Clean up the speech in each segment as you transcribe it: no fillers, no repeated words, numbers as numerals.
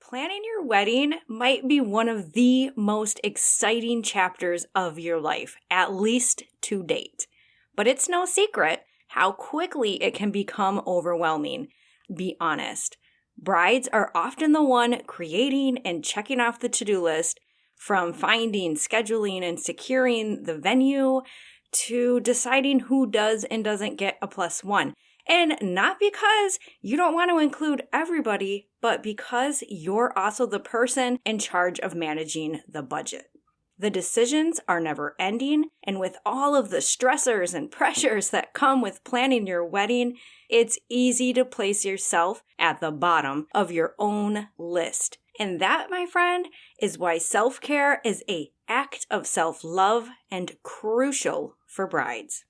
Planning your wedding might be one of the most exciting chapters of your life, at least to date. But it's no secret how quickly it can become overwhelming. Be honest. Brides are often the one creating and checking off the to-do list, from finding, scheduling, and securing the venue to deciding who does and doesn't get a +1. And not because you don't want to include everybody, but because you're also the person in charge of managing the budget. The decisions are never ending, and with all of the stressors and pressures that come with planning your wedding, it's easy to place yourself at the bottom of your own list. And that, my friend, is why self-care is an act of self-love and crucial for brides.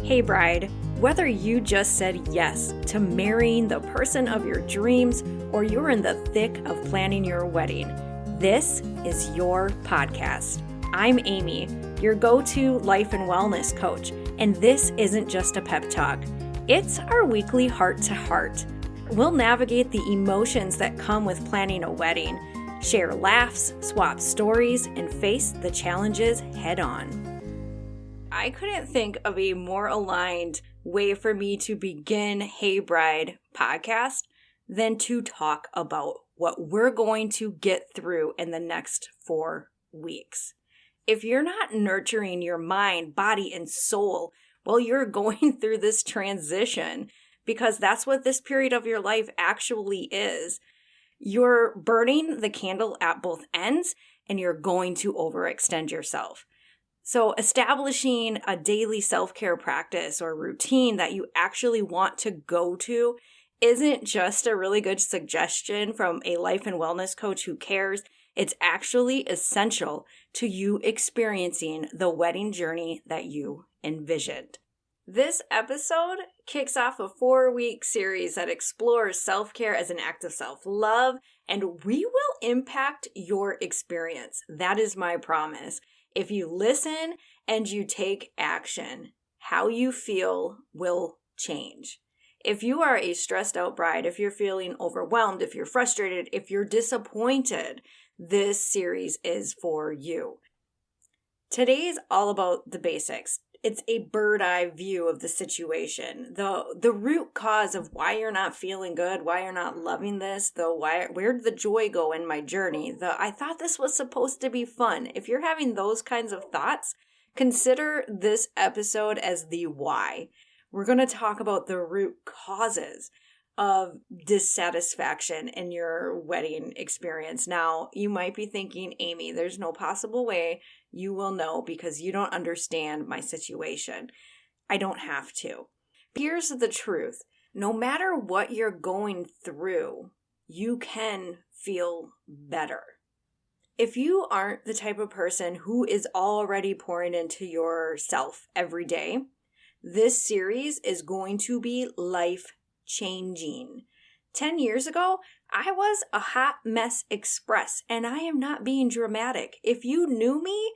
Hey bride, whether you just said yes to marrying the person of your dreams or you're in the thick of planning your wedding, this is your podcast. I'm Amy, your go-to life and wellness coach, and this isn't just a pep talk. It's our weekly heart-to-heart. We'll navigate the emotions that come with planning a wedding, share laughs, swap stories, and face the challenges head-on. I couldn't think of a more aligned way for me to begin Hey Bride podcast than to talk about what we're going to get through in the next 4 weeks. If you're not nurturing your mind, body, and soul while you're going through this transition, because that's what this period of your life actually is, you're burning the candle at both ends and you're going to overextend yourself. So establishing a daily self-care practice or routine that you actually want to go to isn't just a really good suggestion from a life and wellness coach who cares. It's actually essential to you experiencing the wedding journey that you envisioned. This episode kicks off a 4-week series that explores self-care as an act of self-love, and we will impact your experience. That is my promise. If you listen and you take action, how you feel will change. If you are a stressed out bride, if you're feeling overwhelmed, if you're frustrated, if you're disappointed, this series is for you. Today's all about the basics. It's a bird's eye view of the situation, the root cause of why you're not feeling good, why you're not loving this, where did the joy go in my journey, I thought this was supposed to be fun. If you're having those kinds of thoughts, consider this episode as the why. We're going to talk about the root causes of dissatisfaction in your wedding experience. Now, you might be thinking, Amy, there's no possible way you will know because you don't understand my situation. I don't have to. Here's the truth. No matter what you're going through, you can feel better. If you aren't the type of person who is already pouring into yourself every day, this series is going to be life-changing. 10 years ago, I was a hot mess express, and I am not being dramatic. If you knew me,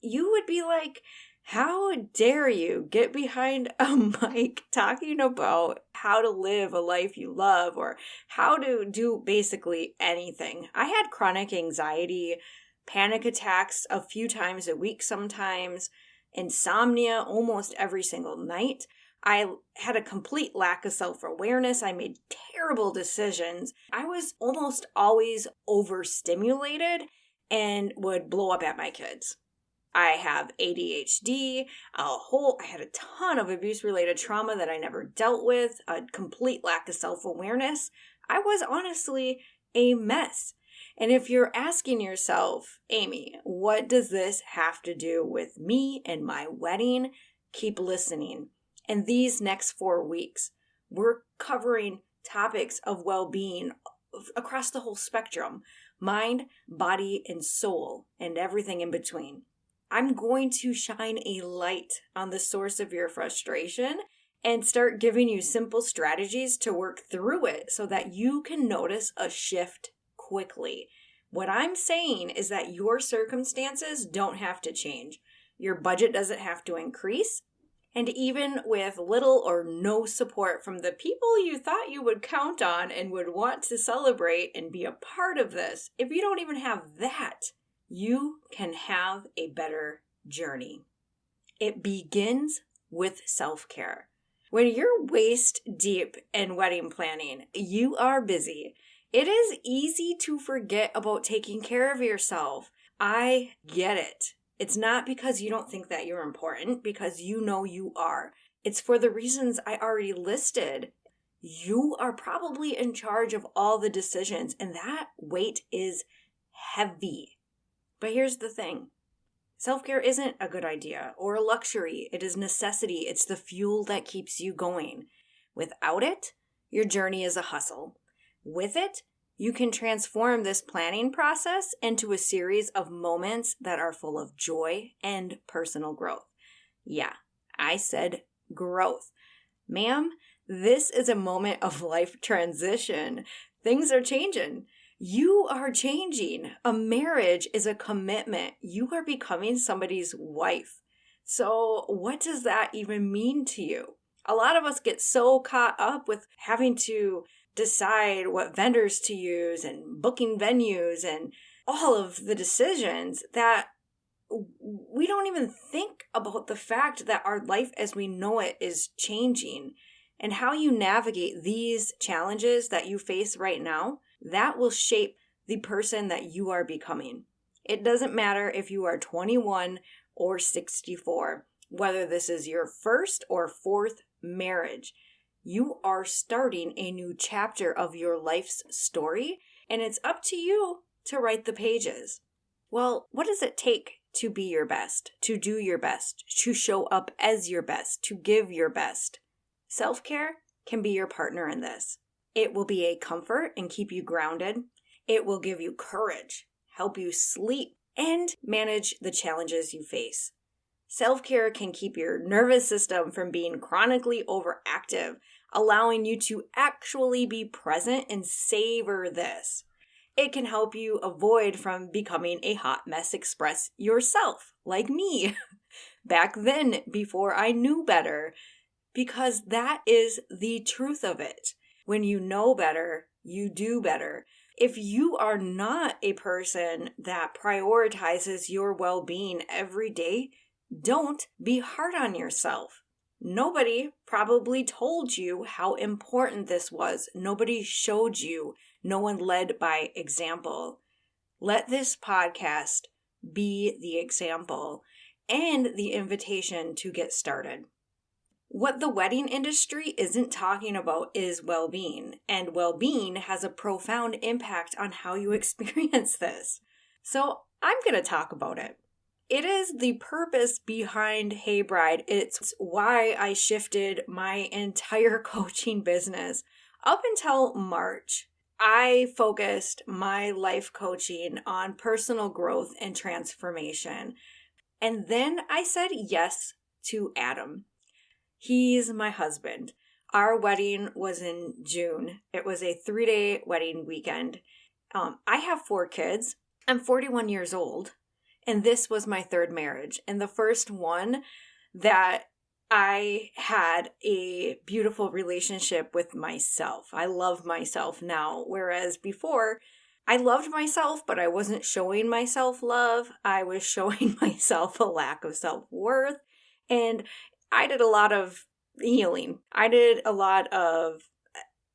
you would be like, how dare you get behind a mic talking about how to live a life you love or how to do basically anything. I had chronic anxiety, panic attacks a few times a week sometimes, insomnia almost every single night. I had a complete lack of self-awareness. I made terrible decisions. I was almost always overstimulated and would blow up at my kids. I have ADHD, I had a ton of abuse-related trauma that I never dealt with, a complete lack of self-awareness. I was honestly a mess. And if you're asking yourself, Amy, what does this have to do with me and my wedding? Keep listening. In these next 4 weeks, we're covering topics of well-being across the whole spectrum, mind, body, and soul, and everything in between. I'm going to shine a light on the source of your frustration and start giving you simple strategies to work through it so that you can notice a shift quickly. What I'm saying is that your circumstances don't have to change. Your budget doesn't have to increase, And even with little or no support from the people you thought you would count on and would want to celebrate and be a part of this, if you don't even have that, you can have a better journey. It begins with self-care. When you're waist deep in wedding planning, you are busy. It is easy to forget about taking care of yourself. I get it. It's not because you don't think that you're important, because you know you are. It's for the reasons I already listed. You are probably in charge of all the decisions, and that weight is heavy. But here's the thing. Self-care isn't a good idea or a luxury. It is necessity. It's the fuel that keeps you going. Without it, your journey is a hustle. With it, you can transform this planning process into a series of moments that are full of joy and personal growth. Yeah, I said growth. Ma'am, this is a moment of life transition. Things are changing. You are changing. A marriage is a commitment. You are becoming somebody's wife. So what does that even mean to you? A lot of us get so caught up with having to decide what vendors to use and booking venues and all of the decisions that we don't even think about the fact that our life as we know it is changing. And how you navigate these challenges that you face right now, that will shape the person that you are becoming. It doesn't matter if you are 21 or 64, whether this is your first or fourth marriage. You are starting a new chapter of your life's story, and it's up to you to write the pages. Well, what does it take to be your best, to do your best, to show up as your best, to give your best? Self-care can be your partner in this. It will be a comfort and keep you grounded. It will give you courage, help you sleep, and manage the challenges you face. Self-care can keep your nervous system from being chronically overactive, allowing you to actually be present and savor this. It can help you avoid from becoming a hot mess express yourself, like me, back then before I knew better, because that is the truth of it. When you know better, you do better. If you are not a person that prioritizes your well-being every day, don't be hard on yourself. Nobody probably told you how important this was. Nobody showed you. No one led by example. Let this podcast be the example and the invitation to get started. What the wedding industry isn't talking about is well-being, and well-being has a profound impact on how you experience this. So I'm going to talk about it. It is the purpose behind Hey Bride. It's why I shifted my entire coaching business. Up until March, I focused my life coaching on personal growth and transformation. And then I said yes to Adam. He's my husband. Our wedding was in June. It was a 3-day wedding weekend. I have 4 kids. I'm 41 years old. And this was my 3rd marriage. And the first one that I had a beautiful relationship with myself. I love myself now. Whereas before, I loved myself, but I wasn't showing myself love. I was showing myself a lack of self-worth. And I did a lot of healing. I did a lot of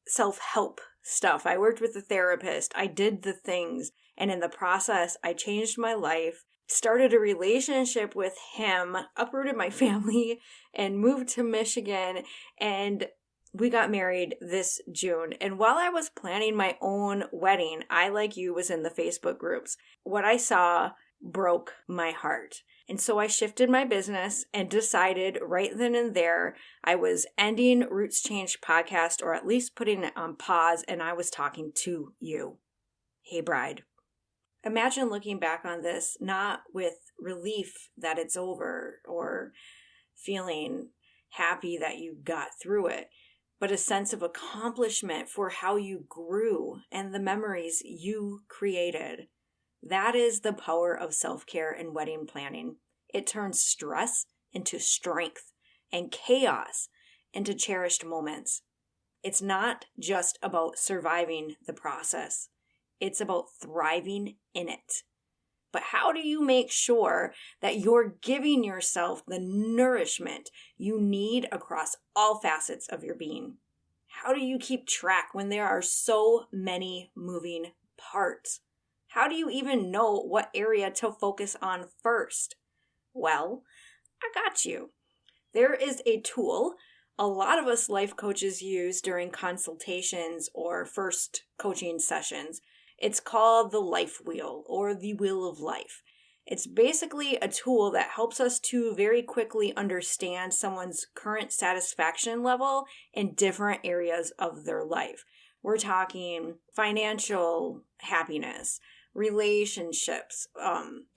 self-help stuff. I worked with a therapist. I did the things. And in the process, I changed my life, started a relationship with him, uprooted my family, and moved to Michigan. And we got married this June. And while I was planning my own wedding, I, like you, was in the Facebook groups. What I saw broke my heart. And so I shifted my business and decided right then and there I was ending Roots Change podcast, or at least putting it on pause, and I was talking to you. Hey Bride. Imagine looking back on this not with relief that it's over or feeling happy that you got through it, but a sense of accomplishment for how you grew and the memories you created. That is the power of self-care and wedding planning. It turns stress into strength and chaos into cherished moments. It's not just about surviving the process. It's about thriving in it. But how do you make sure that you're giving yourself the nourishment you need across all facets of your being? How do you keep track when there are so many moving parts? How do you even know what area to focus on first? Well, I got you. There is a tool a lot of us life coaches use during consultations or first coaching sessions. It's called the life wheel or the wheel of life. It's basically a tool that helps us to very quickly understand someone's current satisfaction level in different areas of their life. We're talking financial happiness, relationships,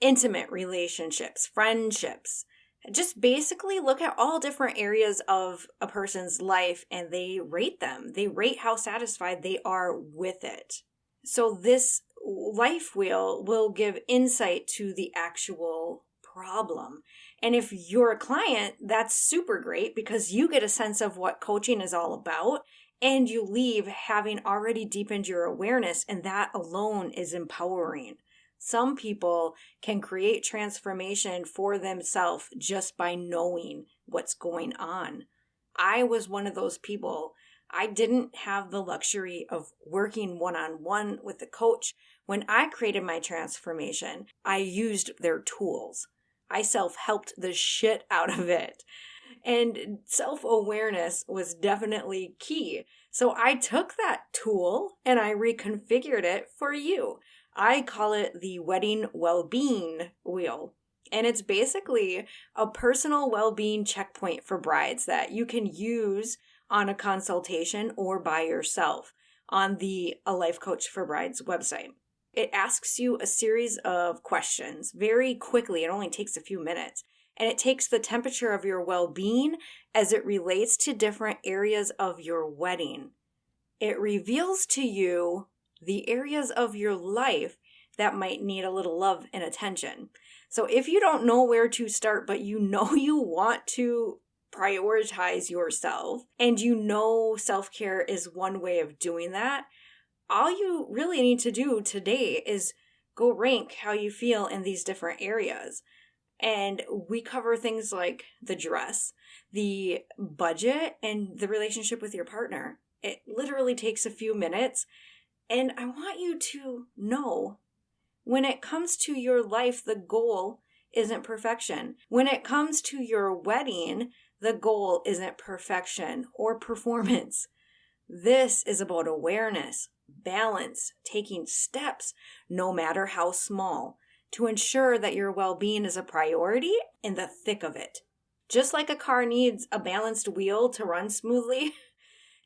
intimate relationships, friendships. Just basically look at all different areas of a person's life and they rate them. They rate how satisfied they are with it. So this life wheel will give insight to the actual problem. And if you're a client, that's super great because you get a sense of what coaching is all about and you leave having already deepened your awareness, and that alone is empowering. Some people can create transformation for themselves just by knowing what's going on. I was one of those people. I didn't have the luxury of working one-on-one with a coach. When I created my transformation, I used their tools. I self-helped the shit out of it. And self-awareness was definitely key. So I took that tool and I reconfigured it for you. I call it the wedding well-being wheel. And it's basically a personal well-being checkpoint for brides that you can use on a consultation or by yourself on the A Life Coach for Brides website. It asks you a series of questions very quickly. It only takes a few minutes. And it takes the temperature of your well-being as it relates to different areas of your wedding. It reveals to you the areas of your life that might need a little love and attention. So if you don't know where to start, but you know you want to prioritize yourself, and you know self-care is one way of doing that, all you really need to do today is go rank how you feel in these different areas. And we cover things like the dress, the budget, and the relationship with your partner. It literally takes a few minutes. And I want you to know, when it comes to your life, the goal isn't perfection. When it comes to your wedding, the goal isn't perfection or performance. This is about awareness, balance, taking steps, no matter how small, to ensure that your well-being is a priority in the thick of it. Just like a car needs a balanced wheel to run smoothly,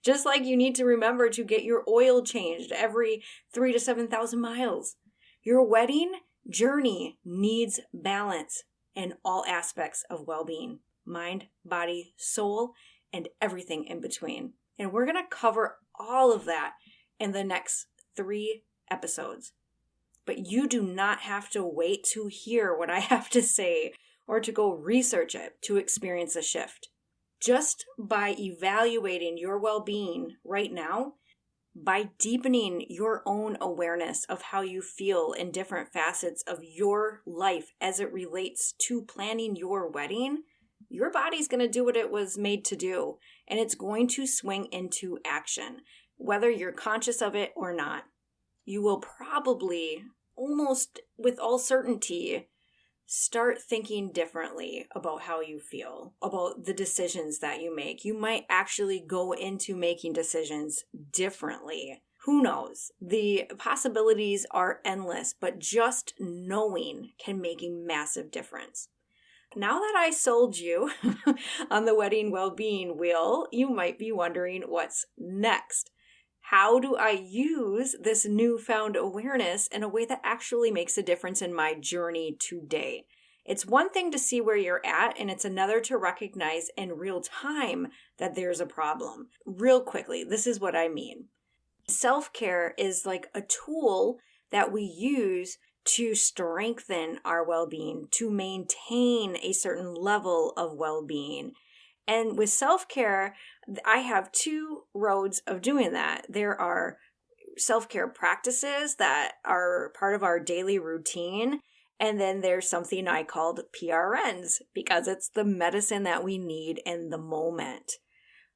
just like you need to remember to get your oil changed every 3,000 to 7,000 miles. Your wedding journey needs balance in all aspects of well-being, mind, body, soul, and everything in between. And we're going to cover all of that in the next 3 episodes. But you do not have to wait to hear what I have to say or to go research it to experience a shift. Just by evaluating your well-being right now, by deepening your own awareness of how you feel in different facets of your life as it relates to planning your wedding, your body's going to do what it was made to do, and it's going to swing into action, whether you're conscious of it or not. You will probably, almost with all certainty, start thinking differently about how you feel, about the decisions that you make. You might actually go into making decisions differently. Who knows? The possibilities are endless, but just knowing can make a massive difference. Now that I sold you on the wedding well-being wheel, you might be wondering what's next. How do I use this newfound awareness in a way that actually makes a difference in my journey today? It's one thing to see where you're at, and it's another to recognize in real time that there's a problem. Real quickly, this is what I mean. Self-care is like a tool that we use to strengthen our well-being, to maintain a certain level of well-being. And with self-care, I have two roads of doing that. There are self-care practices that are part of our daily routine. And then there's something I called PRNs because it's the medicine that we need in the moment.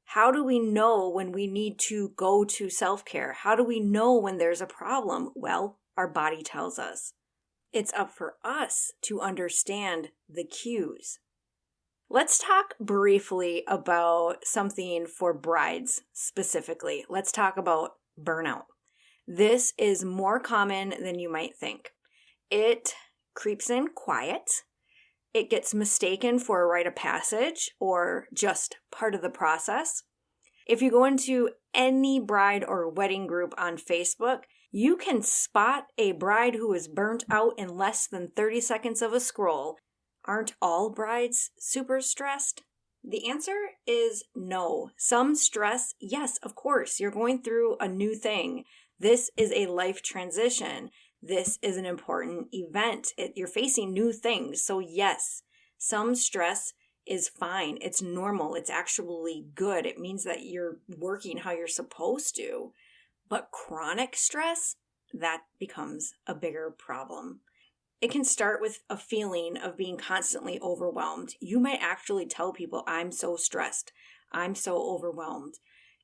How do we know when we need to go to self-care? How do we know when there's a problem? Well, our body tells us. It's up for us to understand the cues. Let's talk briefly about something for brides specifically. Let's talk about burnout. This is more common than you might think. It creeps in quiet. It gets mistaken for a rite of passage or just part of the process. If you go into any bride or wedding group on Facebook, you can spot a bride who is burnt out in less than 30 seconds of a scroll. Aren't all brides super stressed? The answer is no. Some stress, yes, of course. You're going through a new thing. This is a life transition. This is an important event. You're facing new things. So yes, some stress is fine. It's normal. It's actually good. It means that you're working how you're supposed to. But chronic stress, that becomes a bigger problem. It can start with a feeling of being constantly overwhelmed. You might actually tell people, I'm so stressed. I'm so overwhelmed.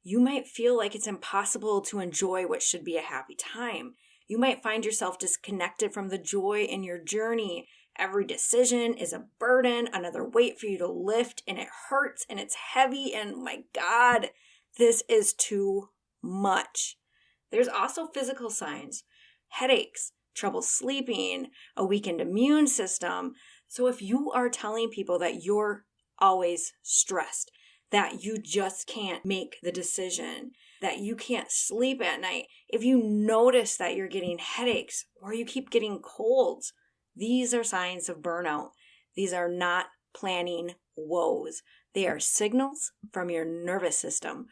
You might feel like it's impossible to enjoy what should be a happy time. You might find yourself disconnected from the joy in your journey. Every decision is a burden, another weight for you to lift, and it hurts and it's heavy. And my God, this is too much. There's also physical signs, headaches, trouble sleeping, a weakened immune system. So if you are telling people that you're always stressed, that you just can't make the decision, that you can't sleep at night, if you notice that you're getting headaches or you keep getting colds, these are signs of burnout. These are not planning woes. They are signals from your nervous system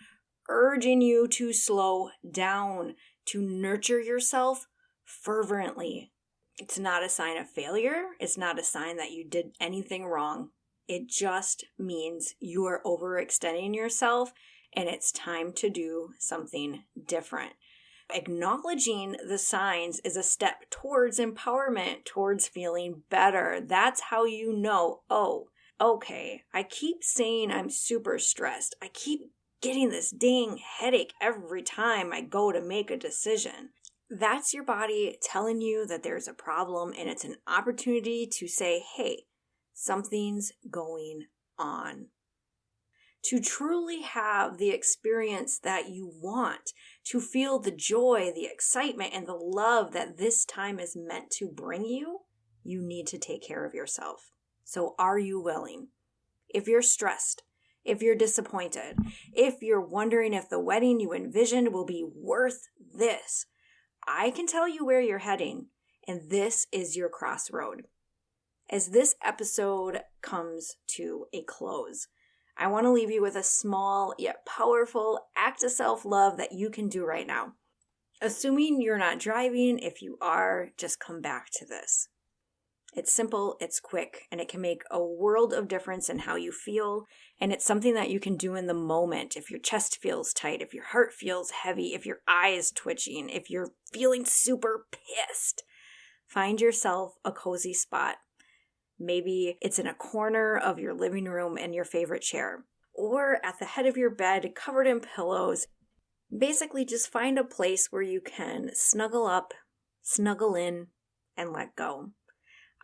urging you to slow down, to nurture yourself fervently. It's not a sign of failure. It's not a sign that you did anything wrong. It just means you are overextending yourself and it's time to do something different. Acknowledging the signs is a step towards empowerment, towards feeling better. That's how you know, oh, okay, I keep saying I'm super stressed. I keep getting this dang headache every time I go to make a decision. That's your body telling you that there's a problem, and it's an opportunity to say, hey, something's going on. To truly have the experience that you want, to feel the joy, the excitement, and the love that this time is meant to bring you, you need to take care of yourself. So are you willing? If you're stressed, if you're disappointed, if you're wondering if the wedding you envisioned will be worth this, I can tell you where you're heading, and this is your crossroad. As this episode comes to a close, I want to leave you with a small yet powerful act of self-love that you can do right now. Assuming you're not driving, if you are, just come back to this. It's simple, it's quick, and it can make a world of difference in how you feel, and it's something that you can do in the moment. If your chest feels tight, if your heart feels heavy, if your eye is twitching, if you're feeling super pissed, find yourself a cozy spot. Maybe it's in a corner of your living room in your favorite chair, or at the head of your bed covered in pillows. Basically, just find a place where you can snuggle up, snuggle in, and let go.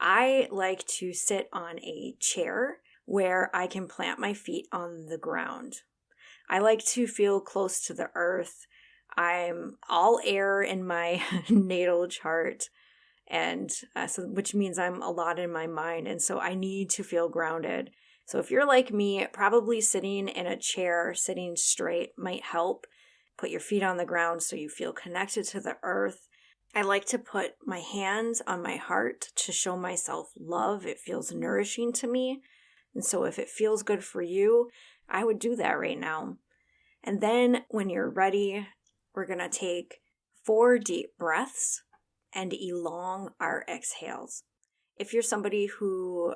I like to sit on a chair where I can plant my feet on the ground. I like to feel close to the earth. I'm all air in my natal chart. And which means I'm a lot in my mind. And so I need to feel grounded. So if you're like me, probably sitting in a chair, sitting straight might help. Put your feet on the ground so you feel connected to the earth. I like to put my hands on my heart to show myself love. It feels nourishing to me. And so if it feels good for you, I would do that right now. And then when you're ready, we're going to take 4 deep breaths and elong our exhales. If you're somebody who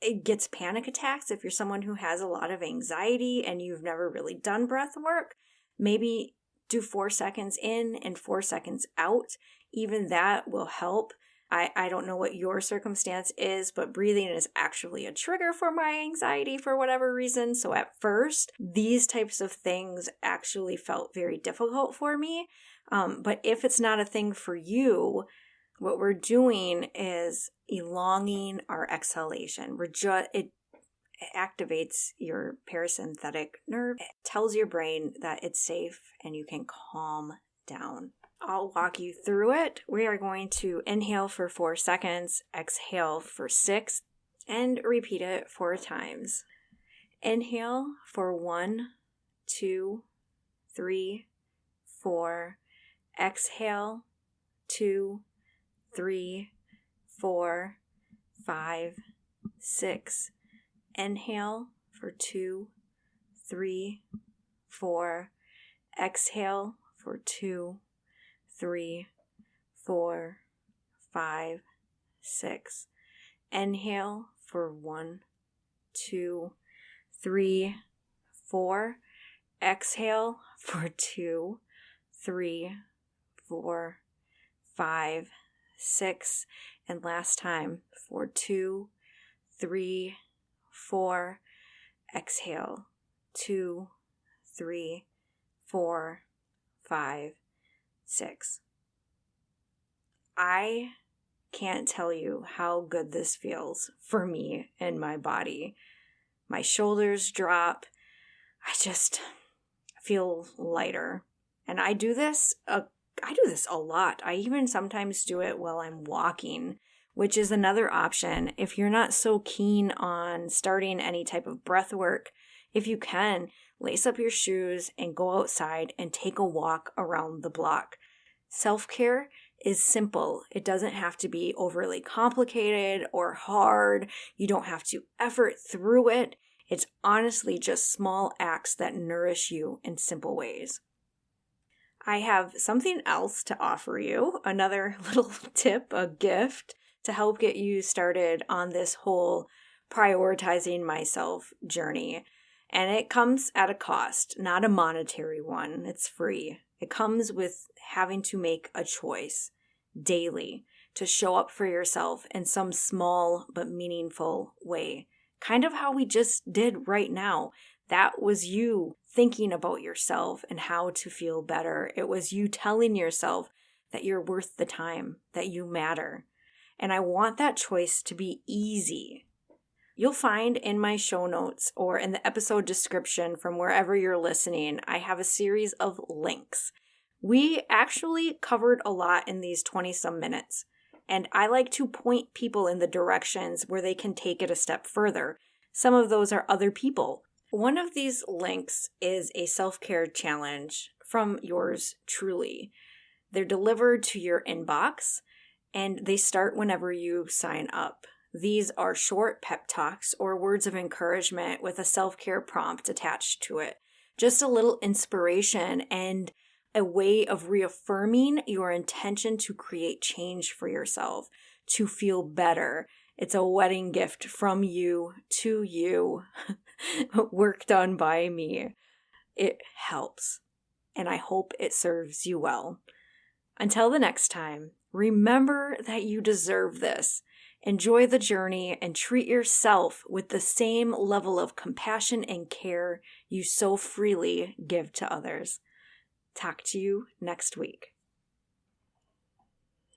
it gets panic attacks, if you're someone who has a lot of anxiety and you've never really done breath work, maybe do 4 seconds in and 4 seconds out. Even that will help. I don't know what your circumstance is, but breathing is actually a trigger for my anxiety for whatever reason. So at first, these types of things actually felt very difficult for me. But if it's not a thing for you, what we're doing is elongating our exhalation. It activates your parasympathetic nerve. It tells your brain that it's safe and you can calm down. I'll walk you through it. We are going to inhale for 4 seconds, exhale for 6, and repeat it 4 times. Inhale for 1, 2, 3, 4. Exhale, 2, 3, 4, 5, 6. Inhale for 2, 3, 4. Exhale for 2, 3, 4, 5, 6. Inhale for 1, 2, 3, 4. Exhale for 2, 3, 4, 5, 6. And last time for 2, 3, 4. Exhale, 2, 3, 4, 5, 6. I can't tell you how good this feels for me and my body. My shoulders drop. I just feel lighter. And I do this a lot. I even sometimes do it while I'm walking, which is another option. If you're not so keen on starting any type of breath work, if you can, lace up your shoes and go outside and take a walk around the block. Self-care is simple. It doesn't have to be overly complicated or hard. You don't have to effort through it. It's honestly just small acts that nourish you in simple ways. I have something else to offer you, another little tip, a gift to help get you started on this whole prioritizing myself journey. And it comes at a cost, not a monetary one. It's free. It comes with having to make a choice daily to show up for yourself in some small but meaningful way. Kind of how we just did right now. That was you thinking about yourself and how to feel better. It was you telling yourself that you're worth the time, that you matter. And I want that choice to be easy. You'll find in my show notes or in the episode description from wherever you're listening, I have a series of links. We actually covered a lot in these 20-some minutes, and I like to point people in the directions where they can take it a step further. Some of those are other people. One of these links is a self-care challenge from yours truly. They're delivered to your inbox, and they start whenever you sign up. These are short pep talks or words of encouragement with a self-care prompt attached to it. Just a little inspiration and a way of reaffirming your intention to create change for yourself, to feel better. It's a wedding gift from you to you, work done by me. It helps, and I hope it serves you well. Until the next time, remember that you deserve this. Enjoy the journey and treat yourself with the same level of compassion and care you so freely give to others. Talk to you next week.